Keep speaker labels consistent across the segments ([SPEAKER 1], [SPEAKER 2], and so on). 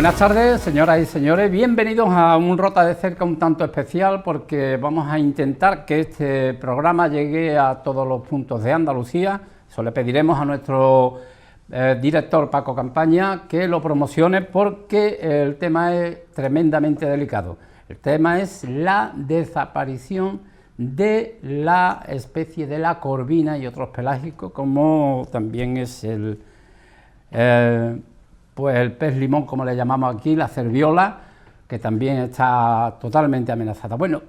[SPEAKER 1] Buenas tardes, señoras y señores, bienvenidos a un Rota de Cerca un tanto especial porque vamos a intentar que este programa llegue a todos los puntos de Andalucía. Eso le pediremos a nuestro director Paco Campaña que lo promocione porque el tema es tremendamente delicado. El tema es la desaparición de la especie de la corvina y otros pelágicos, como también es el pez limón, como le llamamos aquí, la cerviola, que también está totalmente amenazada. Bueno,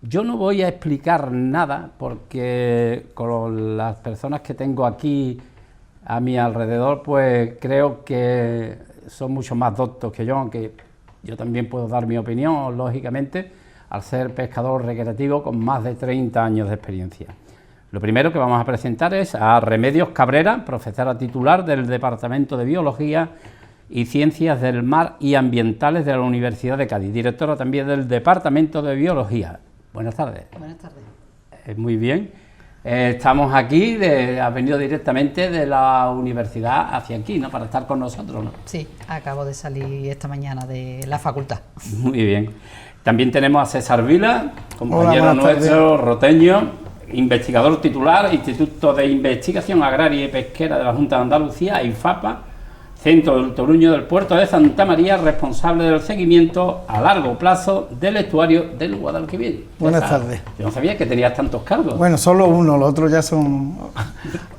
[SPEAKER 1] yo no voy a explicar nada porque con las personas que tengo aquí a mi alrededor, pues creo que son mucho más doctos que yo, aunque yo también puedo dar mi opinión, lógicamente, al ser pescador recreativo con más de 30 años de experiencia. Lo primero que vamos a presentar es a Remedios Cabrera, profesora titular del Departamento de Biología y Ciencias del Mar y Ambientales de la Universidad de Cádiz, directora también del Departamento de Biología. Buenas tardes.
[SPEAKER 2] Buenas tardes.
[SPEAKER 1] Muy bien. Estamos aquí, has venido directamente de la universidad hacia aquí, ¿no?, para estar con nosotros, ¿no?
[SPEAKER 2] Sí, acabo de salir esta mañana de la facultad.
[SPEAKER 1] Muy bien. También tenemos a César Vila, compañero nuestro, roteño, investigador titular, Instituto de Investigación Agraria y Pesquera de la Junta de Andalucía, IFAPA, Centro del Toruño del Puerto de Santa María, responsable del seguimiento a largo plazo del estuario del Guadalquivir.
[SPEAKER 3] Buenas tardes.
[SPEAKER 1] Yo no sabía que tenías tantos cargos.
[SPEAKER 3] Bueno, solo uno, los otros ya son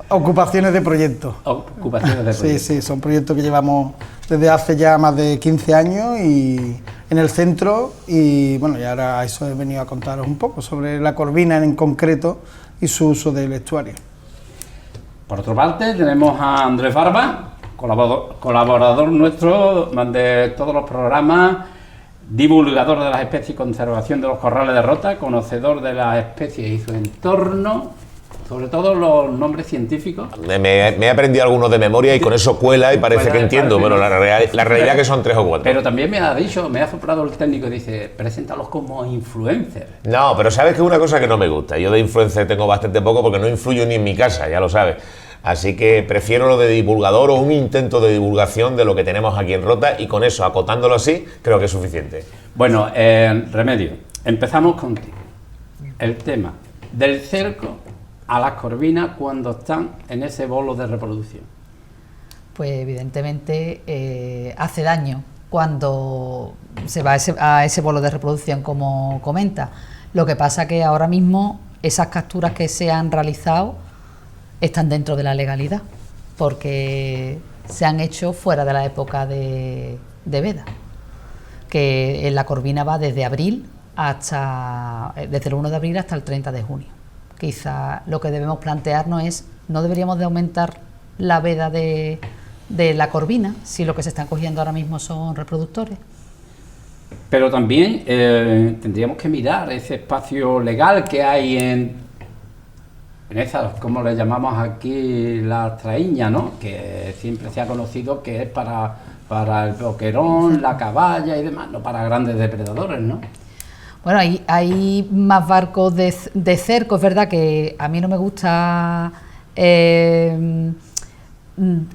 [SPEAKER 3] ocupaciones de proyectos.
[SPEAKER 1] Ocupaciones de proyectos.
[SPEAKER 3] Sí, son proyectos que llevamos desde hace ya más de 15 años y en el centro, y bueno, y ahora a eso he venido a contaros un poco sobre la corvina en concreto y su uso del estuario.
[SPEAKER 1] Por otra parte, tenemos a Andrés Barba, colaborador nuestro de todos los programas, divulgador de las especies y conservación de los corrales de Rota, conocedor de las especies y su entorno, sobre todo los nombres científicos.
[SPEAKER 4] Me he aprendido algunos de memoria y con eso cuela y parece que entiendo, pero la realidad es que son 3 o 4.
[SPEAKER 1] Pero también me ha soplado el técnico y dice, preséntalos como influencers.
[SPEAKER 4] No, pero sabes que es una cosa que no me gusta. Yo de influencer tengo bastante poco porque no influyo ni en mi casa, ya lo sabes. Así que prefiero lo de divulgador o un intento de divulgación de lo que tenemos aquí en Rota y con eso, acotándolo así, creo que es suficiente.
[SPEAKER 1] Bueno, Remedio, empezamos contigo. El tema del cerco a las corvinas cuando están en ese bolo de reproducción.
[SPEAKER 2] Pues evidentemente hace daño cuando se va a ese bolo de reproducción, como comenta. Lo que pasa que ahora mismo esas capturas que se han realizado están dentro de la legalidad, porque se han hecho fuera de la época de veda, que en la corvina va desde el 1 de abril hasta el 30 de junio. Quizá lo que debemos plantearnos es, ¿no deberíamos de aumentar la veda de la corvina si lo que se están cogiendo ahora mismo son reproductores?
[SPEAKER 1] Pero también tendríamos que mirar ese espacio legal que hay en esas, como le llamamos aquí, la traíña, ¿no?, que siempre se ha conocido que es para el boquerón, la caballa y demás, no para grandes depredadores, ¿no?
[SPEAKER 2] Bueno, hay más barcos de cerco, es verdad que a mí no me gusta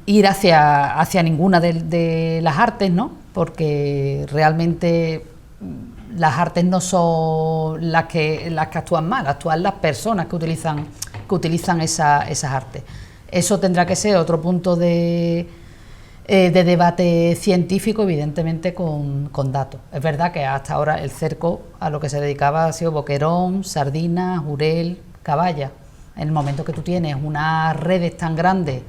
[SPEAKER 2] ir hacia ninguna de las artes, ¿no?, porque realmente las artes no son las que actúan mal, actúan las personas que utilizan esas artes. Eso tendrá que ser otro punto de debate científico, evidentemente con datos. Es verdad que hasta ahora el cerco a lo que se dedicaba ha sido boquerón, sardina, jurel, caballa. En el momento que tú tienes unas redes tan grandes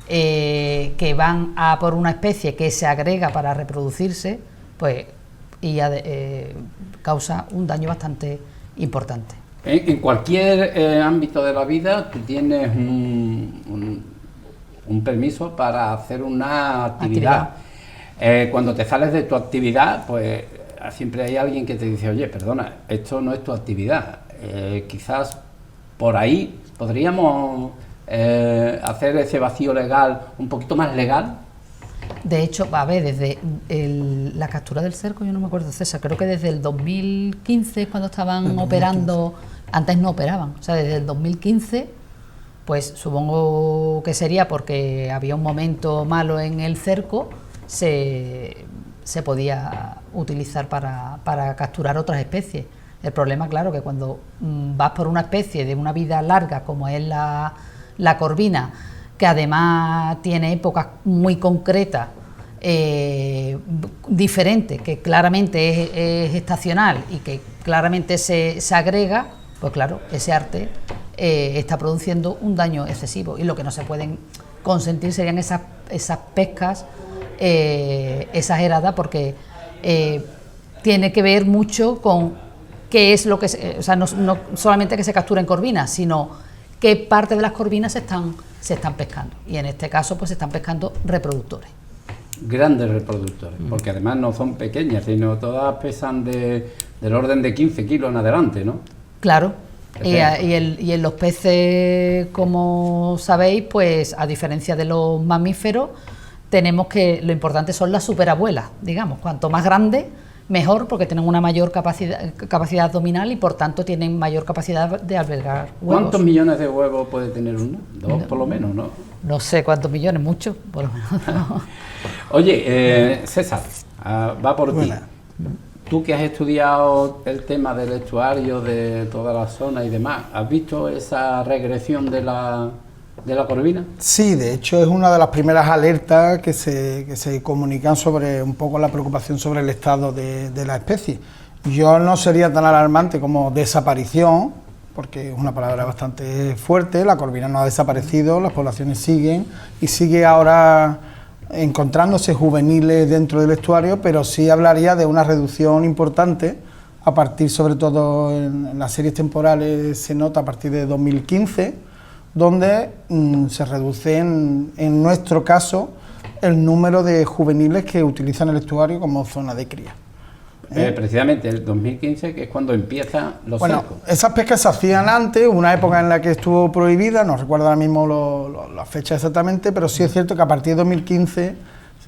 [SPEAKER 2] que van a por una especie que se agrega para reproducirse, pues y ya causa un daño bastante importante.
[SPEAKER 1] En cualquier ámbito de la vida tú tienes un permiso para hacer una actividad. Cuando te sales de tu actividad, pues siempre hay alguien que te dice, oye, perdona, esto no es tu actividad. Quizás por ahí podríamos hacer ese vacío legal un poquito más legal.
[SPEAKER 2] De hecho, a ver, desde la captura del cerco, yo no me acuerdo, César, creo que desde el 2015, cuando estaban operando, antes no operaban, o sea, desde el 2015, pues supongo que sería porque había un momento malo en el cerco, se podía utilizar para capturar otras especies. El problema, claro, que cuando vas por una especie de una vida larga como es la corvina, que además tiene épocas muy concretas, diferentes, que claramente es estacional y que claramente se agrega, pues claro, ese arte está produciendo un daño excesivo, y lo que no se pueden consentir serían esas pescas exageradas, porque tiene que ver mucho con qué es lo que o sea, no solamente que se capturen corvinas, sino qué parte de las corvinas se están pescando, y en este caso pues se están pescando reproductores.
[SPEAKER 1] Grandes reproductores, porque además no son pequeñas, sino todas pesan del orden de 15 kilos en adelante, ¿no?
[SPEAKER 2] Claro, y en los peces, como sabéis, pues a diferencia de los mamíferos, tenemos que, lo importante son las superabuelas, digamos, cuanto más grandes, mejor, porque tienen una mayor capacidad abdominal y por tanto tienen mayor capacidad de albergar huevos.
[SPEAKER 1] ¿Cuántos millones de huevos puede tener uno? Dos por lo menos, ¿no?
[SPEAKER 2] No sé cuántos millones, muchos, por lo menos. No.
[SPEAKER 1] Oye, César, va por ti. Tú que has estudiado el tema del estuario, de toda la zona y demás, ¿has visto esa regresión de la corvina?
[SPEAKER 3] Sí, de hecho es una de las primeras alertas que se comunican sobre un poco la preocupación sobre el estado de la especie. Yo no sería tan alarmante como desaparición, porque es una palabra bastante fuerte. La corvina no ha desaparecido, las poblaciones siguen y sigue ahora encontrándose juveniles dentro del estuario, pero sí hablaría de una reducción importante a partir, sobre todo en las series temporales, se nota a partir de 2015, donde se reduce en nuestro caso el número de juveniles que utilizan el estuario como zona de cría.
[SPEAKER 1] Precisamente el 2015, que es cuando empiezan los cercos.
[SPEAKER 3] Esas pescas se hacían antes, una época en la que estuvo prohibida, no recuerdo ahora mismo la fecha exactamente, pero sí es cierto que a partir de 2015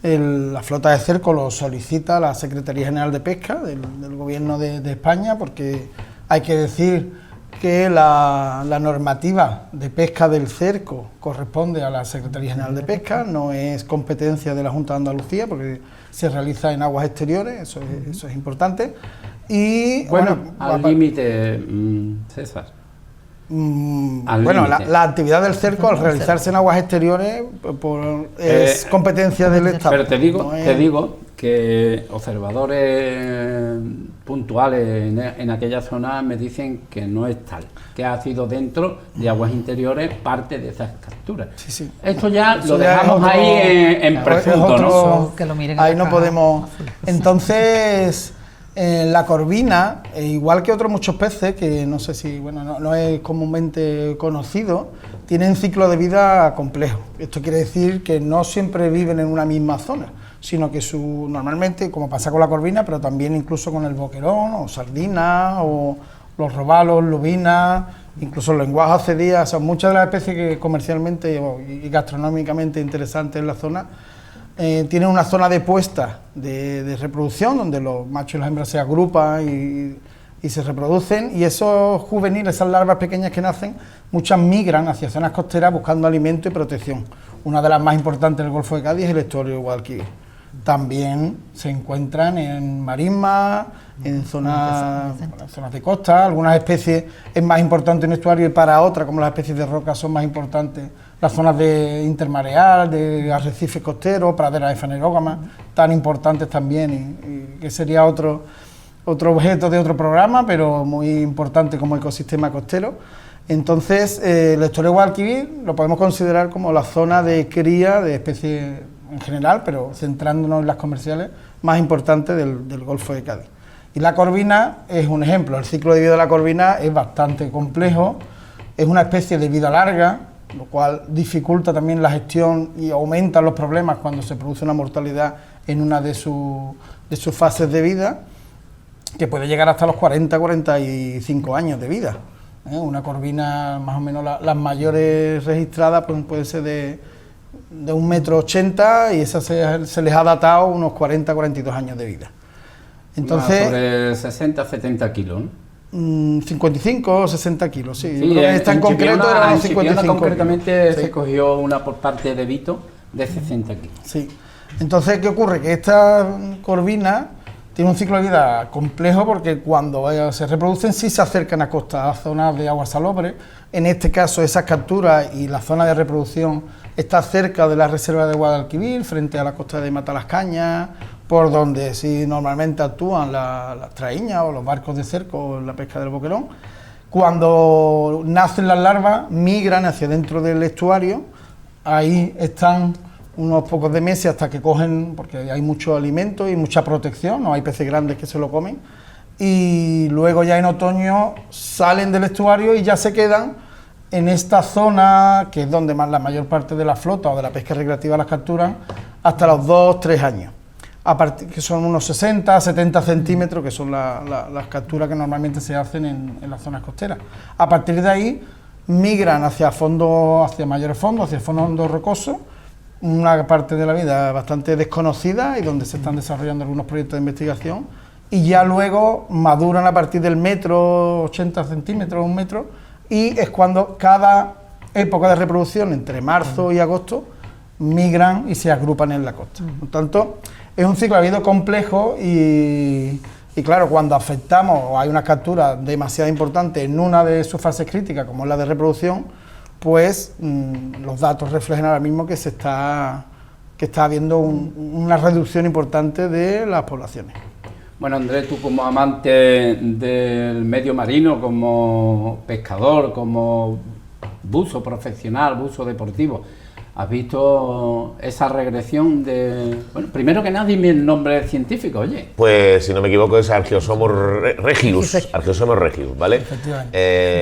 [SPEAKER 3] la flota de cerco lo solicita la Secretaría General de Pesca del Gobierno de España, porque hay que decir que la normativa de pesca del cerco corresponde a la Secretaría General de Pesca, no es competencia de la Junta de Andalucía, porque se realiza en aguas exteriores, eso es importante. Y
[SPEAKER 1] bueno, al límite, César.
[SPEAKER 3] La actividad del cerco, al realizarse en aguas exteriores, es competencia del Estado.
[SPEAKER 1] Pero te digo que observadores puntuales en aquella zona me dicen que no es tal, que ha sido dentro de aguas interiores parte de esas capturas.
[SPEAKER 3] Sí.
[SPEAKER 1] Esto ya lo dejamos ahí en presunto, ¿no?
[SPEAKER 2] Que lo miren
[SPEAKER 3] ahí no podemos. Entonces, la corvina, igual que otros muchos peces, que no sé si, no es comúnmente conocido, tienen ciclo de vida complejo. Esto quiere decir que no siempre viven en una misma zona, sino que normalmente, como pasa con la corvina, pero también incluso con el boquerón, o sardina, o los robalos, lubinas, incluso los lenguajes cedías, son muchas de las especies que comercialmente y gastronómicamente interesantes en la zona, tienen una zona de puesta de reproducción, donde los machos y las hembras se agrupan y se reproducen, y esos juveniles, esas larvas pequeñas que nacen, muchas migran hacia zonas costeras buscando alimento y protección. Una de las más importantes del Golfo de Cádiz es el estuario de Guadalquivir. También se encuentran en marismas, en zonas de costa. Algunas especies es más importante un estuario, y para otras, como las especies de roca, son más importantes las zonas de intermareal, de arrecifes costeros, praderas de fanerógamas, tan importantes también, y que sería otro objeto de otro programa, pero muy importante como ecosistema costero. Entonces, el estuario de Guadalquivir lo podemos considerar como la zona de cría de especies en general, pero centrándonos en las comerciales, más importante del Golfo de Cádiz. Y la corvina es un ejemplo. El ciclo de vida de la corvina es bastante complejo, es una especie de vida larga, lo cual dificulta también la gestión y aumenta los problemas cuando se produce una mortalidad en una de sus fases de vida, que puede llegar hasta los 40-45 años de vida. Una corvina, más o menos las mayores registradas, pues puede ser de 1,80 m, y esas se les ha datado unos 40-42 años de vida. Entonces,
[SPEAKER 1] sobre 60-70 kilos, ¿no?
[SPEAKER 3] 55 o 60 kilos, sí.
[SPEAKER 1] Sí,
[SPEAKER 3] esta en concreto era unos 55
[SPEAKER 1] concretamente
[SPEAKER 3] kilos.
[SPEAKER 1] se cogió una por parte de Vito de 60 kilos.
[SPEAKER 3] Sí. Entonces, ¿qué ocurre? Que esta corvina tiene un ciclo de vida complejo porque cuando se reproducen sí se acercan a costa, a zonas de agua salobre. En este caso, esas capturas y la zona de reproducción está cerca de la reserva de Guadalquivir, frente a la costa de Matalascañas, por donde sí normalmente actúan las traíñas o los barcos de cerco en la pesca del boquerón. Cuando nacen las larvas, migran hacia dentro del estuario, ahí están unos pocos de meses hasta que cogen, porque hay mucho alimento y mucha protección, no hay peces grandes que se lo comen, y luego ya en otoño salen del estuario y ya se quedan en esta zona, que es donde más la mayor parte de la flota o de la pesca recreativa las capturan, hasta los 2-3 años, que son unos 60-70 centímetros, que son las capturas que normalmente se hacen en las zonas costeras. A partir de ahí migran hacia fondos, hacia mayores fondos, hacia fondos rocosos, una parte de la vida bastante desconocida y donde se están desarrollando algunos proyectos de investigación, y ya luego maduran a partir del metro, 80 centímetros, 1 metro, y es cuando cada época de reproducción, entre marzo y agosto, migran y se agrupan en la costa. Por tanto, es un ciclo de vida complejo y claro, cuando afectamos o hay una captura demasiado importante en una de sus fases críticas, como es la de reproducción, pues los datos reflejan ahora mismo que está habiendo una reducción importante de las poblaciones.
[SPEAKER 1] Bueno, Andrés, tú como amante del medio marino, como pescador, como buzo profesional, buzo deportivo, ¿has visto esa regresión de...? Bueno, primero que nada, dime el nombre científico, oye.
[SPEAKER 4] Pues, si no me equivoco, es Archaeosomos regius, Archaeosomos regius, ¿vale?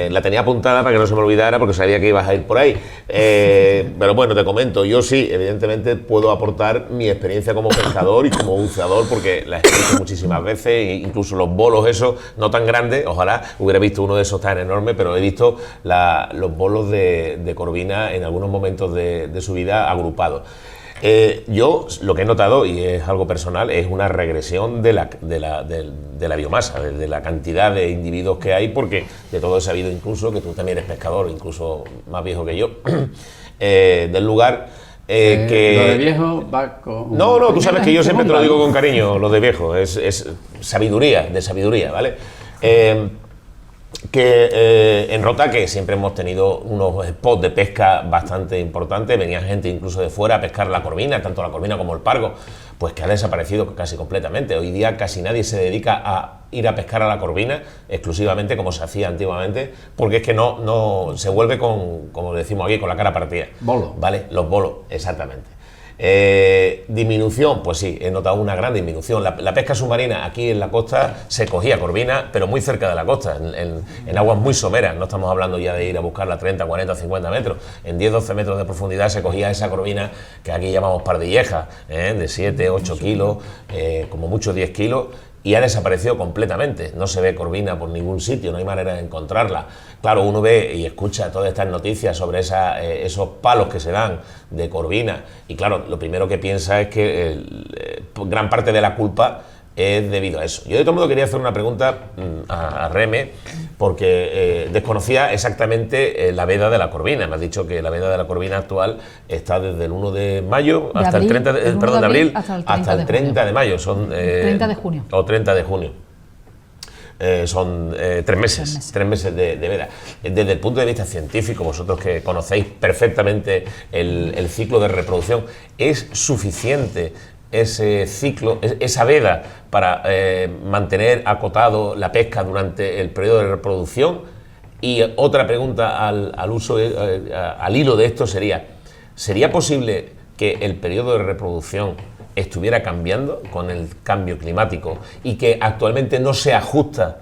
[SPEAKER 4] La tenía apuntada para que no se me olvidara porque sabía que ibas a ir por ahí. Pero bueno, te comento, yo sí, evidentemente, puedo aportar mi experiencia como pescador y como buceador, porque la he visto muchísimas veces, e incluso los bolos esos, no tan grandes, ojalá hubiera visto uno de esos tan enorme, pero he visto los bolos de corvina en algunos momentos de su vida agrupados. Yo lo que he notado, y es algo personal, es una regresión de la biomasa, de la cantidad de individuos que hay, porque de todo he sabido, incluso, que tú también eres pescador, incluso más viejo que yo, del lugar que...
[SPEAKER 1] Lo de viejo va con...
[SPEAKER 4] No, tú sabes que yo siempre te lo digo con cariño, lo de viejo, es sabiduría, de sabiduría, ¿vale? En Rota, que siempre hemos tenido unos spots de pesca bastante importantes, venía gente incluso de fuera a pescar la corvina, tanto la corvina como el pargo, pues que ha desaparecido casi completamente. Hoy día casi nadie se dedica a ir a pescar a la corvina exclusivamente como se hacía antiguamente, porque es que no se vuelve como decimos aquí, con la cara partida.
[SPEAKER 1] Bolo.
[SPEAKER 4] ¿Vale? Los bolos, exactamente. Disminución, pues sí, he notado una gran disminución. La pesca submarina aquí en la costa se cogía corvina, pero muy cerca de la costa, en aguas muy someras. No estamos hablando ya de ir a buscarla a 30, 40, 50 metros. En 10, 12 metros de profundidad se cogía esa corvina que aquí llamamos pardilleja, de 7, 8 kilos, como mucho 10 kilos. Y ha desaparecido completamente, no se ve corvina por ningún sitio, no hay manera de encontrarla. Claro, uno ve y escucha todas estas noticias sobre esos palos que se dan de corvina, y claro, lo primero que piensa es que gran parte de la culpa es debido a eso. Yo de todo modo quería hacer una pregunta a Reme, porque desconocía exactamente la veda de la corvina. Me has dicho que la veda de la corvina actual está desde el 1 de mayo hasta el 30 de abril hasta el 30 de mayo. Son
[SPEAKER 2] 30 de junio.
[SPEAKER 4] O 30 de junio. Son 3 meses de veda. Desde el punto de vista científico, vosotros que conocéis perfectamente el ciclo de reproducción, ¿es suficiente ese ciclo, esa veda para mantener acotado la pesca durante el periodo de reproducción? Y otra pregunta al hilo de esto ¿sería posible que el periodo de reproducción estuviera cambiando con el cambio climático y que actualmente no se ajusta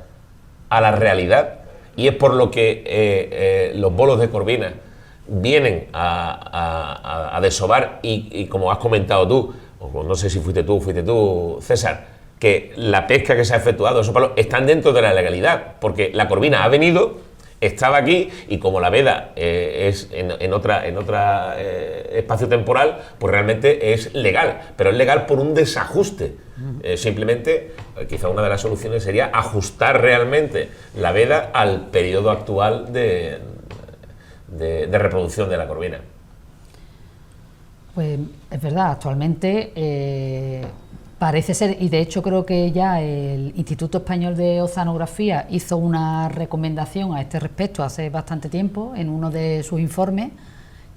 [SPEAKER 4] a la realidad? Y es por lo que los bolos de corvina vienen a desovar y como has comentado tú, o no sé si fuiste tú, César, que la pesca que se ha efectuado, esos palos, están dentro de la legalidad, porque la corvina ha venido, estaba aquí, y como la veda es en otra espacio temporal, pues realmente es legal, pero es legal por un desajuste. Simplemente, quizá una de las soluciones sería ajustar realmente la veda al periodo actual de reproducción de la corvina.
[SPEAKER 2] Pues es verdad, actualmente parece ser, y de hecho creo que ya el Instituto Español de Oceanografía hizo una recomendación a este respecto hace bastante tiempo en uno de sus informes,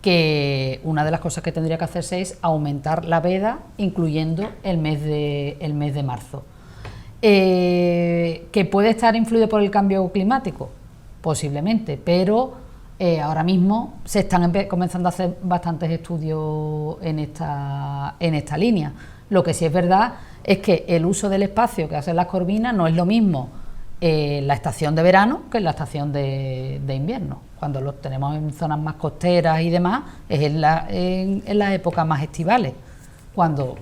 [SPEAKER 2] que una de las cosas que tendría que hacerse es aumentar la veda, incluyendo el mes de marzo. ¿Que puede estar influido por el cambio climático? Posiblemente, pero ahora mismo se están comenzando a hacer bastantes estudios en esta línea. Lo que sí es verdad es que el uso del espacio que hacen las corvinas no es lo mismo en la estación de verano que en la estación de invierno. Cuando los tenemos en zonas más costeras y demás, es en las épocas más estivales. Cuando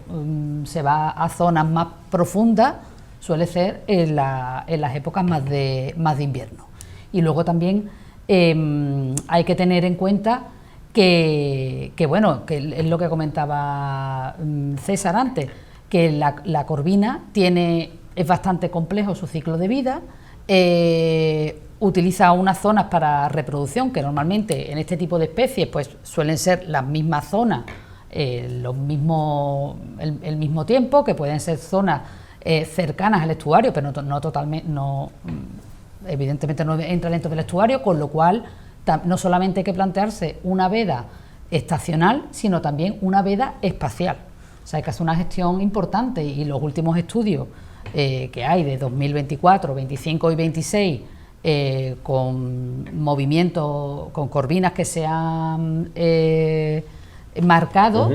[SPEAKER 2] se va a zonas más profundas, suele ser en las épocas más de invierno. Y luego también hay que tener en cuenta que bueno, que es lo que comentaba César antes, que la corvina es bastante complejo su ciclo de vida, utiliza unas zonas para reproducción que normalmente en este tipo de especies pues suelen ser las mismas zonas, el mismo tiempo, que pueden ser zonas cercanas al estuario, pero no totalmente, evidentemente no entra dentro del estuario, con lo cual no solamente hay que plantearse una veda estacional, sino también una veda espacial. O sea, hay que hacer una gestión importante, y los últimos estudios que hay de 2024, 25 y 26, con movimientos, con corvinas que se han marcado,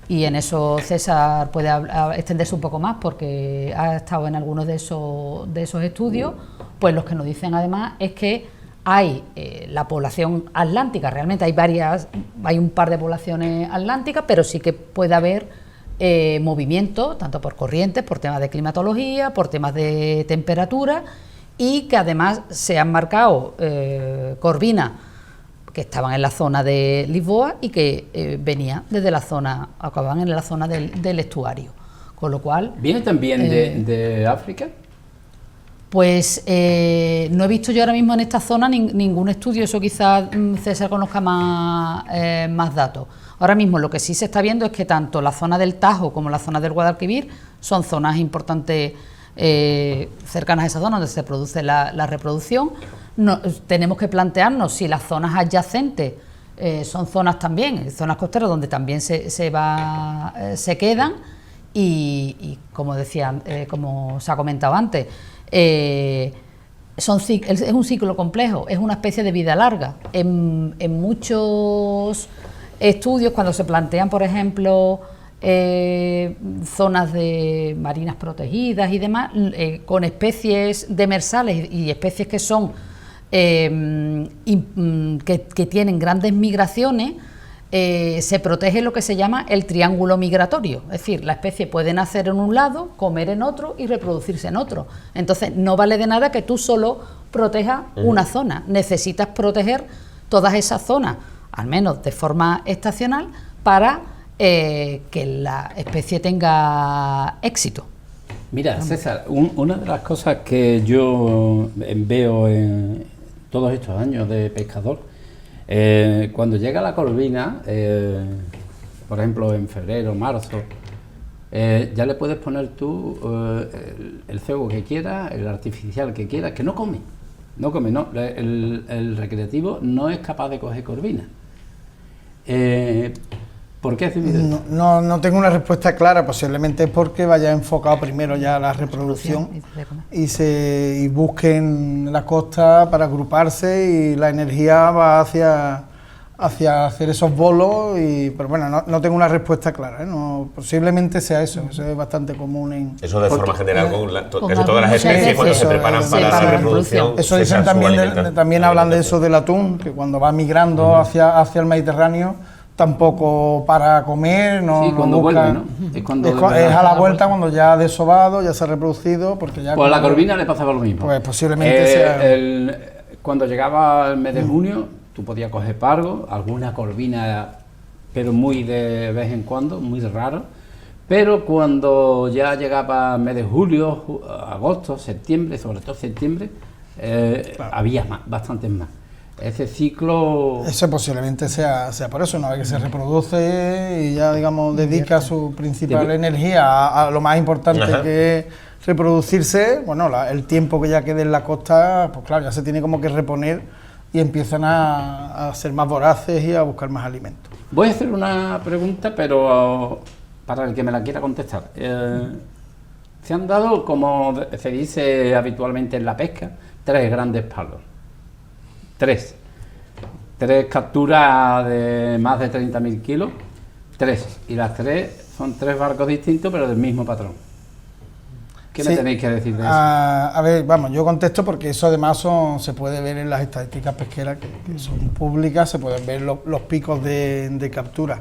[SPEAKER 2] y en eso César puede extenderse un poco más porque ha estado en algunos de esos estudios. Pues los que nos dicen además es que hay la población atlántica, realmente hay un par de poblaciones atlánticas, pero sí que puede haber movimiento, tanto por corrientes, por temas de climatología, por temas de temperatura, y que además se han marcado corvinas que estaban en la zona de Lisboa y que venían desde la zona, acababan en la zona del estuario, con lo cual...
[SPEAKER 1] ¿Viene también de África?
[SPEAKER 2] Pues no he visto yo ahora mismo en esta zona ningún estudio, eso quizás César conozca más datos. Ahora mismo lo que sí se está viendo es que tanto la zona del Tajo como la zona del Guadalquivir son zonas importantes cercanas a esa zona donde se produce la reproducción. Tenemos que plantearnos si las zonas adyacentes son zonas también, zonas costeras donde también se quedan, y como decía, como se ha comentado antes, es un ciclo complejo, es una especie de vida larga. En muchos estudios, cuando se plantean, por ejemplo, zonas de marinas protegidas y demás, con especies demersales y especies que son que tienen grandes migraciones, se protege lo que se llama el triángulo migratorio, es decir, la especie puede nacer en un lado, comer en otro y reproducirse en otro. Entonces no vale de nada que tú solo protejas una zona, necesitas proteger todas esas zonas, al menos de forma estacional, para que la especie tenga éxito.
[SPEAKER 1] Mira, César, una de las cosas que yo veo en todos estos años de pescador, cuando llega la corvina, por ejemplo en febrero, marzo, ya le puedes poner tú el cebo que quieras, el artificial que quieras, que no come, el recreativo no es capaz de coger corvina. ¿Por qué?
[SPEAKER 3] No tengo una respuesta clara, posiblemente es porque vaya enfocado primero ya a la reproducción y busquen la costa para agruparse, y la energía va hacia hacer esos bolos, pero bueno, no tengo una respuesta clara, posiblemente sea eso es bastante común Eso de
[SPEAKER 4] forma general con casi todas las especies cuando se preparan para la reproducción.
[SPEAKER 3] Eso dicen también hablan de eso del atún, que cuando va migrando hacia el Mediterráneo, tampoco para comer,
[SPEAKER 1] cuando vuelve, ¿no?
[SPEAKER 3] Es a la vuelta cuando ya ha desobado, ya se ha reproducido, porque ya...
[SPEAKER 1] Pues a la corvina le pasaba lo mismo.
[SPEAKER 3] Pues posiblemente sea...
[SPEAKER 1] Cuando llegaba el mes de junio, tú podías coger pargo, alguna corvina, pero muy de vez en cuando, muy raro. Pero cuando ya llegaba el mes de julio, agosto, septiembre, sobre todo septiembre, había bastantes más. ese ciclo...
[SPEAKER 3] Ese posiblemente sea por eso, una vez que se reproduce y ya, digamos, dedica su principal energía a lo más importante que es reproducirse, bueno, el tiempo que ya quede en la costa, pues claro, ya se tiene como que reponer y empiezan a ser más voraces y a buscar más alimentos.
[SPEAKER 1] Voy a hacer una pregunta, pero para el que me la quiera contestar. Se han dado, como se dice habitualmente en la pesca, 3 grandes palos. 3 capturas de más de 30.000 kilos, 3, y las 3 son 3 barcos distintos pero del mismo patrón. ¿Qué me tenéis que decir de eso?
[SPEAKER 3] A ver, vamos, yo contesto porque eso además se puede ver en las estadísticas pesqueras que son públicas, se pueden ver los picos de captura.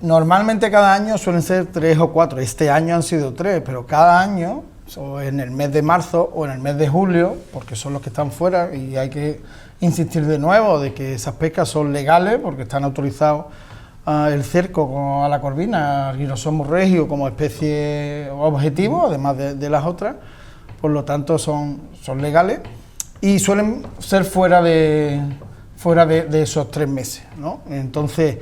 [SPEAKER 3] Normalmente cada año suelen ser 3 o 4, este año han sido 3, pero cada año, o en el mes de marzo o en el mes de julio, porque son los que están fuera, y hay que insistir de nuevo de que esas pescas son legales porque están autorizados el cerco a la corvina, al Gyrosomus regio como especie objetivo, además de las otras, por lo tanto son legales y suelen ser fuera de esos 3 meses, ¿no? Entonces,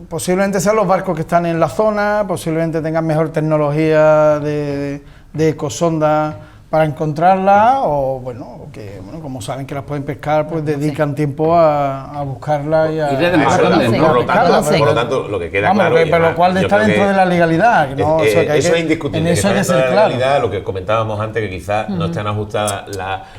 [SPEAKER 3] posiblemente sean los barcos que están en la zona, posiblemente tengan mejor tecnología de ecosonda para encontrarla, o bueno, como saben que las pueden pescar, pues dedican tiempo a buscarla y a
[SPEAKER 4] por lo tanto, lo que queda claro,
[SPEAKER 3] pero lo cual está dentro de la legalidad, ¿no?
[SPEAKER 4] Eso es indiscutible.
[SPEAKER 3] En eso hay que ser claro.
[SPEAKER 4] Lo que comentábamos antes, que quizás no están ajustadas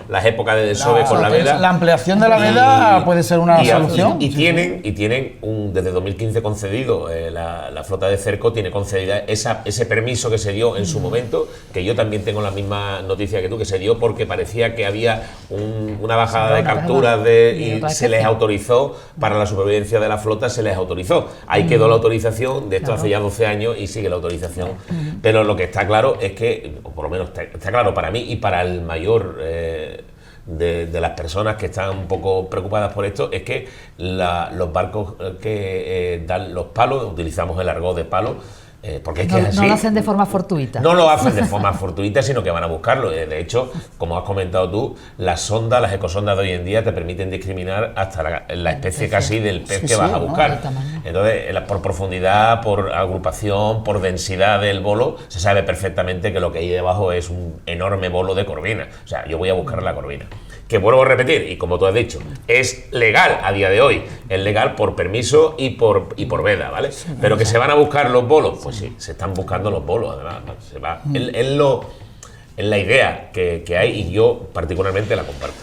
[SPEAKER 4] las épocas de desove con la veda.
[SPEAKER 3] La ampliación de la veda puede ser una solución.
[SPEAKER 4] Y tienen desde 2015 concedido, la flota de cerco tiene concedida ese permiso que se dio en su momento, que yo también tengo la misma noticia que tú, que se dio porque parecía que había una bajada de capturas y se les autorizó, para la supervivencia de la flota se les autorizó. Ahí quedó la autorización, de esto hace ya 12 años y sigue la autorización. Pero lo que está claro es que, o por lo menos está claro para mí y para el mayor de las personas que están un poco preocupadas por esto, es que los barcos que dan los palos, utilizamos el argot de palo, porque es que es así.
[SPEAKER 2] No lo hacen de forma fortuita.
[SPEAKER 4] No lo hacen de forma fortuita, sino que van a buscarlo. De hecho, como has comentado tú, las ecosondas de hoy en día te permiten discriminar hasta la especie casi del pez que vas a buscar. Entonces, por profundidad, por agrupación, por densidad del bolo, se sabe perfectamente que lo que hay debajo es un enorme bolo de corvina. O sea, yo voy a buscar la corvina. Que vuelvo a repetir, y como tú has dicho, es legal a día de hoy, es legal por permiso y por veda, ¿vale? Pero que se van a buscar los bolos, pues sí, se están buscando los bolos, además, se va. Es la idea que hay, y yo particularmente la comparto.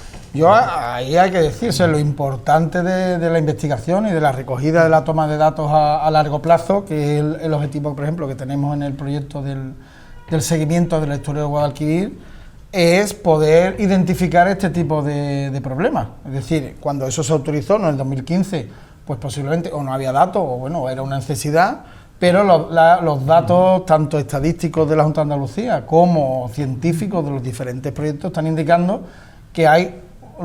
[SPEAKER 3] Ahí hay que decirse lo importante de la investigación y de la recogida de la toma de datos a largo plazo, que es el objetivo, por ejemplo, que tenemos en el proyecto del seguimiento del estuario de Guadalquivir, es poder identificar este tipo de problemas. Es decir, cuando eso se autorizó, en el 2015, pues posiblemente o no había datos, o bueno, era una necesidad, pero los datos, tanto estadísticos de la Junta de Andalucía como científicos de los diferentes proyectos, están indicando que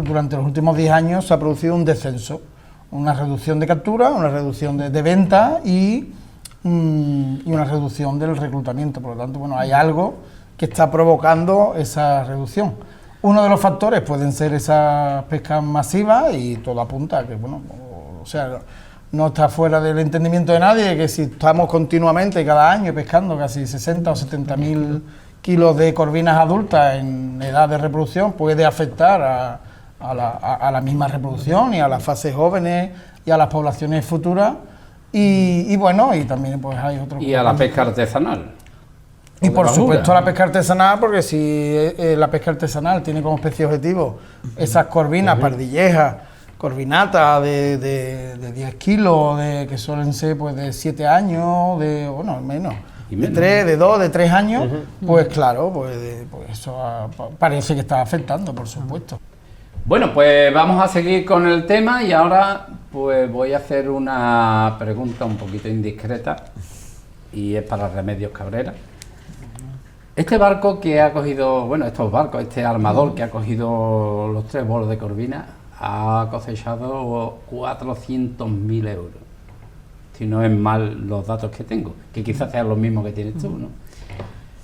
[SPEAKER 3] durante los últimos 10 años se ha producido un descenso, una reducción de captura, una reducción de venta y una reducción del reclutamiento. Por lo tanto, bueno, hay algo que está provocando esa reducción. Uno de los factores pueden ser esas pescas masivas, y todo apunta a que, bueno, o sea, no está fuera del entendimiento de nadie que si estamos continuamente cada año pescando casi 60 o 70.000 kilos de corvinas adultas en edad de reproducción, puede afectar a la misma reproducción y a las fases jóvenes y a las poblaciones futuras, y bueno, y también pues hay otro...
[SPEAKER 1] Y a la pesca artesanal.
[SPEAKER 3] Y por supuesto la pesca artesanal, porque si la pesca artesanal tiene como especie objetivo esas corvinas, pardillejas, corvinatas de 10 kilos, que suelen ser pues de 7 años, bueno, menos, de 3, de 2, de 3 años, pues claro, pues eso parece que está afectando, por supuesto.
[SPEAKER 1] Bueno, pues vamos a seguir con el tema, y ahora pues voy a hacer una pregunta un poquito indiscreta, y es para Remedios Cabrera. Este barco que ha cogido, bueno, este armador que ha cogido los 3 bolos de corvina, ha cosechado 400.000 euros. Si no es mal los datos que tengo, que quizás sean los mismos que tienes tú, ¿no?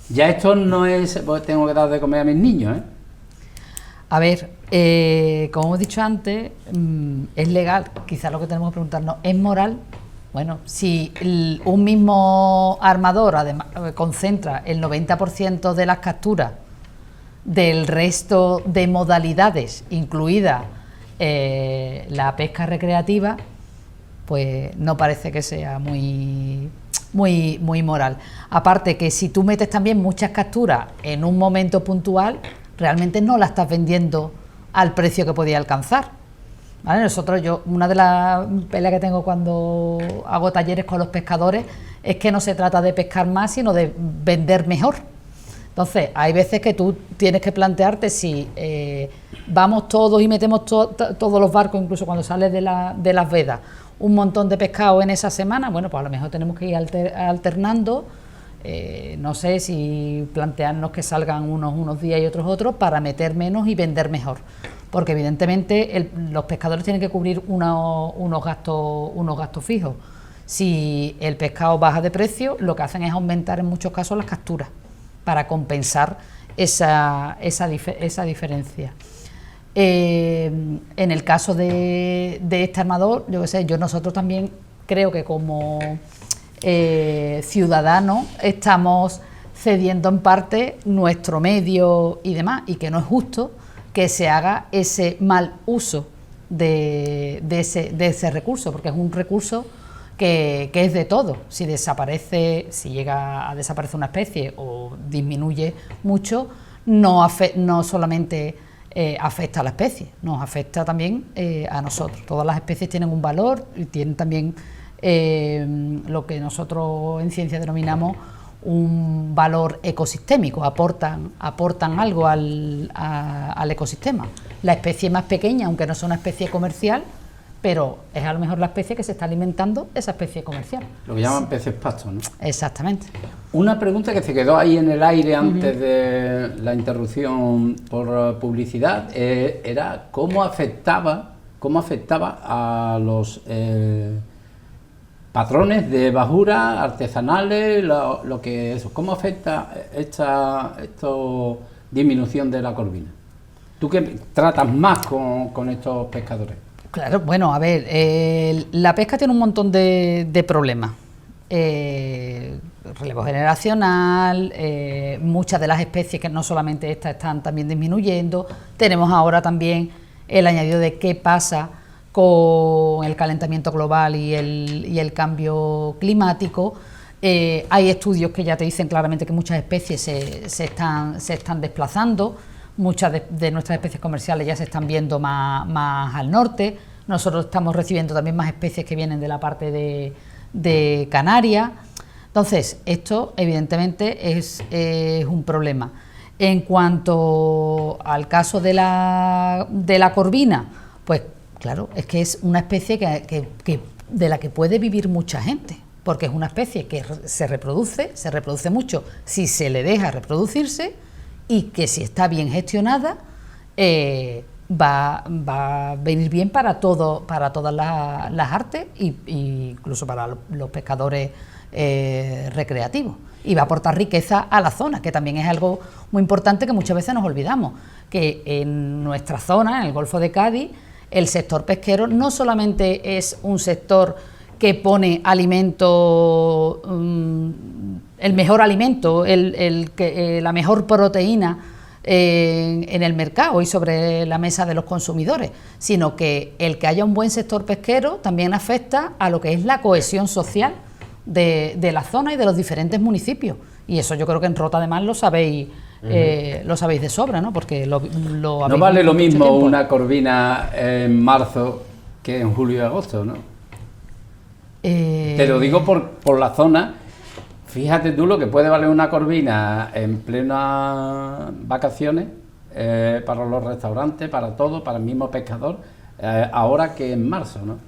[SPEAKER 1] Ya esto no es, pues tengo que dar de comer a mis niños, ¿eh?
[SPEAKER 2] A ver, Como hemos dicho antes, es legal, quizás lo que tenemos que preguntarnos, ¿es moral? Bueno, si un mismo armador además concentra el 90% de las capturas del resto de modalidades, incluida la pesca recreativa, pues no parece que sea muy moral. Aparte que si tú metes también muchas capturas en un momento puntual, realmente no la estás vendiendo al precio que podía alcanzar, ¿vale? Una de las peleas que tengo cuando hago talleres con los pescadores es que no se trata de pescar más, sino de vender mejor. Entonces, hay veces que tú tienes que plantearte si vamos todos y metemos todos los barcos, incluso cuando sales de las vedas, un montón de pescado en esa semana, bueno, pues a lo mejor tenemos que ir alternando. No sé si plantearnos que salgan unos días y otros para meter menos y vender mejor, porque evidentemente los pescadores tienen que cubrir unos gastos fijos. Si el pescado baja de precio, lo que hacen es aumentar en muchos casos las capturas para compensar esa diferencia. En el caso de este armador, nosotros también creo que como ciudadanos estamos cediendo en parte nuestro medio y demás, y que no es justo que se haga ese mal uso de ese recurso, porque es un recurso que es de todo. Si llega a desaparecer una especie o disminuye mucho, no solamente afecta a la especie, nos afecta también a nosotros. Todas las especies tienen un valor y tienen también lo que nosotros en ciencia denominamos un valor ecosistémico, aportan algo al ecosistema. La especie más pequeña, aunque no sea una especie comercial, pero es a lo mejor la especie que se está alimentando esa especie comercial.
[SPEAKER 1] Lo que llaman peces pastos, ¿no?
[SPEAKER 2] Exactamente.
[SPEAKER 1] Una pregunta que se quedó ahí en el aire antes de la interrupción por publicidad era cómo afectaba a los patrones de bajura artesanales, ¿cómo afecta esta disminución de la corvina? ¿Tú que tratas más con estos pescadores?
[SPEAKER 2] Claro, bueno, a ver, la pesca tiene un montón de problemas. Relevo generacional, muchas de las especies, que no solamente estas, están también disminuyendo. Tenemos ahora también el añadido de qué pasa con el calentamiento global y el cambio climático. Hay estudios que ya te dicen claramente que muchas especies se están desplazando. Muchas de nuestras especies comerciales ya se están viendo más al norte. Nosotros estamos recibiendo también más especies que vienen de la parte de Canarias. Entonces, esto evidentemente es un problema. En cuanto al caso de la corvina, pues claro, es que es una especie de la que puede vivir mucha gente, porque es una especie que se reproduce mucho si se le deja reproducirse, y que si está bien gestionada va a venir bien para todas las artes y incluso para los pescadores recreativos, y va a aportar riqueza a la zona, que también es algo muy importante que muchas veces nos olvidamos, que en nuestra zona, en el Golfo de Cádiz, el sector pesquero no solamente es un sector que pone alimento, el mejor alimento, la mejor proteína en el mercado y sobre la mesa de los consumidores, sino que el que haya un buen sector pesquero también afecta a lo que es la cohesión social de la zona y de los diferentes municipios. Y eso yo creo que en Rota además lo sabéis de sobra, ¿no? Porque lo habéis
[SPEAKER 1] no vale
[SPEAKER 2] visto
[SPEAKER 1] lo mismo
[SPEAKER 2] mucho tiempo.
[SPEAKER 1] una corvina en marzo que en julio y agosto, ¿no? Te lo digo por la zona. Fíjate tú lo que puede valer una corvina en plenas vacaciones para los restaurantes, para todo, para el mismo pescador, ahora que en marzo, ¿no?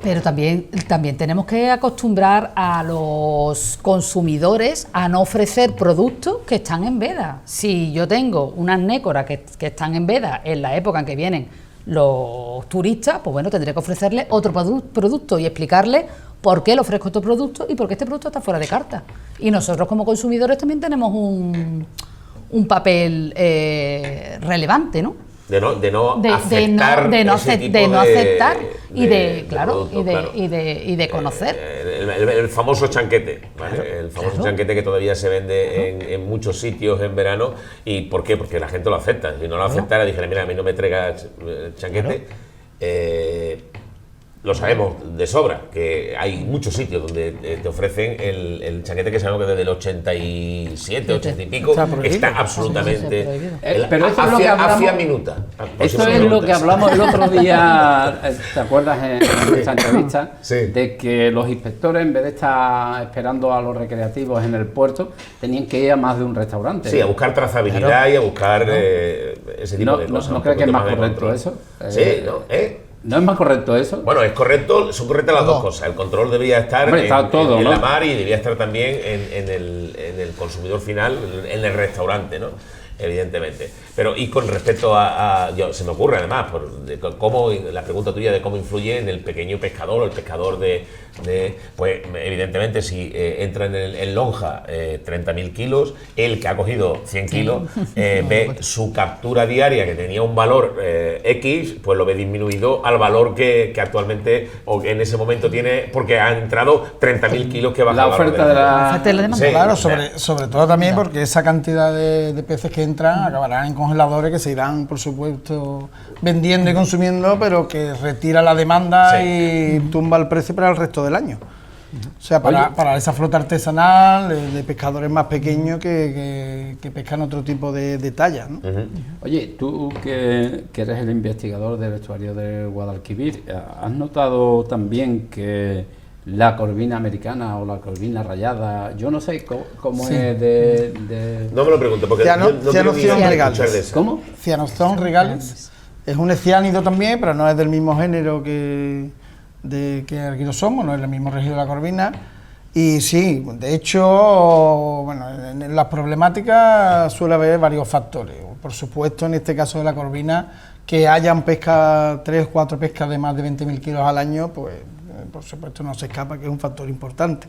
[SPEAKER 2] Pero también tenemos que acostumbrar a los consumidores a no ofrecer productos que están en veda. Si yo tengo unas nécoras que están en veda en la época en que vienen los turistas, pues bueno, tendré que ofrecerles otro producto y explicarles por qué le ofrezco otro producto y por qué este producto está fuera de carta. Y nosotros como consumidores también tenemos un papel relevante, ¿no?
[SPEAKER 4] de no
[SPEAKER 2] de no
[SPEAKER 4] aceptar
[SPEAKER 2] y de conocer.
[SPEAKER 4] El famoso chanquete, ¿vale? El famoso chanquete que todavía se vende en muchos sitios en verano. ¿Y por qué? Porque la gente lo acepta. Si no lo aceptara, dijera, mira, a mí no me traigas chanquete. Lo sabemos de sobra, que hay muchos sitios donde te ofrecen el chanquete, que sabemos que desde el 87, 80 y pico está absolutamente...
[SPEAKER 1] pero eso es lo que hablamos,
[SPEAKER 4] hacia minuta.
[SPEAKER 1] Eso es lo que hablamos el otro día, ¿te acuerdas en nuestra entrevista?
[SPEAKER 4] Sí.
[SPEAKER 1] De que los inspectores, en vez de estar esperando a los recreativos en el puerto, tenían que ir a más de un restaurante.
[SPEAKER 4] Sí, a buscar trazabilidad y a buscar ese tipo de cosas.
[SPEAKER 1] ¿No crees que es más correcto eso?
[SPEAKER 4] Sí, ¿no?
[SPEAKER 1] ¿No es más correcto eso?
[SPEAKER 4] Bueno, es correcto, son correctas las dos cosas. El control debía estar en la mar y debía estar también en el consumidor final, en el restaurante, ¿no? Evidentemente. Pero y con respecto se me ocurre además, cómo la pregunta tuya de cómo influye en el pequeño pescador o el pescador pues evidentemente si entra en lonja 30.000 kilos, el que ha cogido 100 kilos ve su captura diaria que tenía un valor X, pues lo ve disminuido al valor que actualmente o en ese momento tiene, porque ha entrado 30.000 kilos que baja
[SPEAKER 1] la oferta de la
[SPEAKER 3] demanda. Sí, claro, sobre todo también porque esa cantidad de peces que entran acabarán en congeladores que se irán, por supuesto, vendiendo y consumiendo, pero que retira la demanda y tumba el precio para el resto del año. O sea, para esa flota artesanal de pescadores más pequeños que pescan otro tipo de tallas, ¿no?
[SPEAKER 1] Oye, tú que eres el investigador del estuario del Guadalquivir, ¿has notado también que la corvina americana o la corvina rayada, yo no sé cómo es de...
[SPEAKER 4] No me lo pregunto, porque
[SPEAKER 3] Cianozón regales.
[SPEAKER 1] ¿Cómo?
[SPEAKER 3] Cianozón regales. Es un esciánido también, pero no es del mismo género que aquí lo somos, no es el mismo regido de la corvina. Y sí, de hecho, bueno, en las problemáticas suele haber varios factores. Por supuesto, en este caso de la corvina, que hayan 3 o 4 pescas de más de 20.000 kilos al año, pues por supuesto no se escapa, que es un factor importante.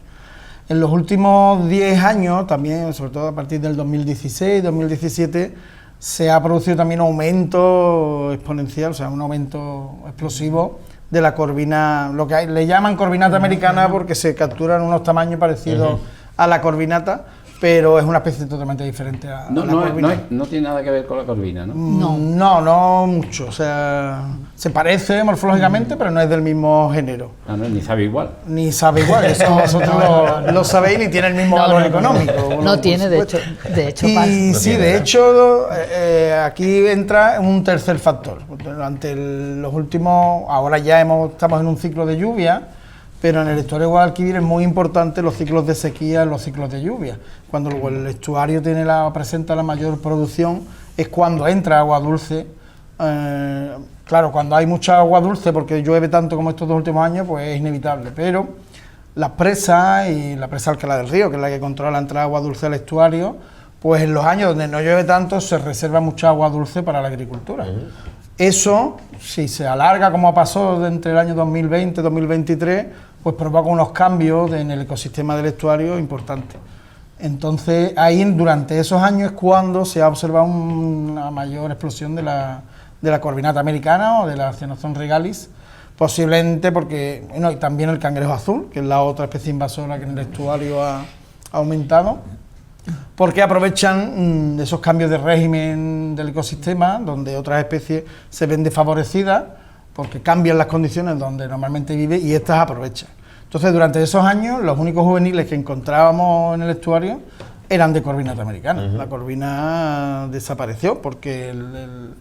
[SPEAKER 3] En los últimos 10 años, también, sobre todo a partir del 2016, 2017, se ha producido también un aumento exponencial, o sea, un aumento explosivo de la corvina, lo que le llaman corvinata americana porque se capturan unos tamaños parecidos a la corvinata, pero es una especie totalmente diferente a la corvina.
[SPEAKER 1] No tiene nada que ver con la corvina, ¿no?
[SPEAKER 3] No mucho, o sea, se parece morfológicamente, pero no es del mismo género.
[SPEAKER 1] Ni sabe igual.
[SPEAKER 3] Ni sabe igual, eso vosotros lo sabéis, ni tiene el mismo valor económico.
[SPEAKER 2] No tiene, de hecho
[SPEAKER 3] y sí, de hecho, aquí entra un tercer factor. Durante los últimos, ahora ya estamos en un ciclo de lluvia, pero en el estuario de Guadalquivir es muy importante los ciclos de sequía y los ciclos de lluvia. Cuando el estuario presenta la mayor producción es cuando entra agua dulce. Claro, cuando hay mucha agua dulce, porque llueve tanto como estos 2 últimos años, pues es inevitable. Pero las presas y la presa Alcalá del Río, que es la que controla la entrada de agua dulce al estuario, pues en los años donde no llueve tanto se reserva mucha agua dulce para la agricultura. Eso, si se alarga como ha pasado entre el año 2020 y 2023, pues provoca unos cambios en el ecosistema del estuario importantes. Entonces, ahí durante esos años es cuando se ha observado una mayor explosión de la corvinata americana o de la Cianozón regalis, posiblemente porque, bueno, y también el cangrejo azul, que es la otra especie invasora que en el estuario ha aumentado, porque aprovechan esos cambios de régimen del ecosistema, donde otras especies se ven desfavorecidas, porque cambian las condiciones donde normalmente vive y estas aprovechan. Entonces, durante esos años, los únicos juveniles que encontrábamos en el estuario eran de corvinata americana. La corvina desapareció porque el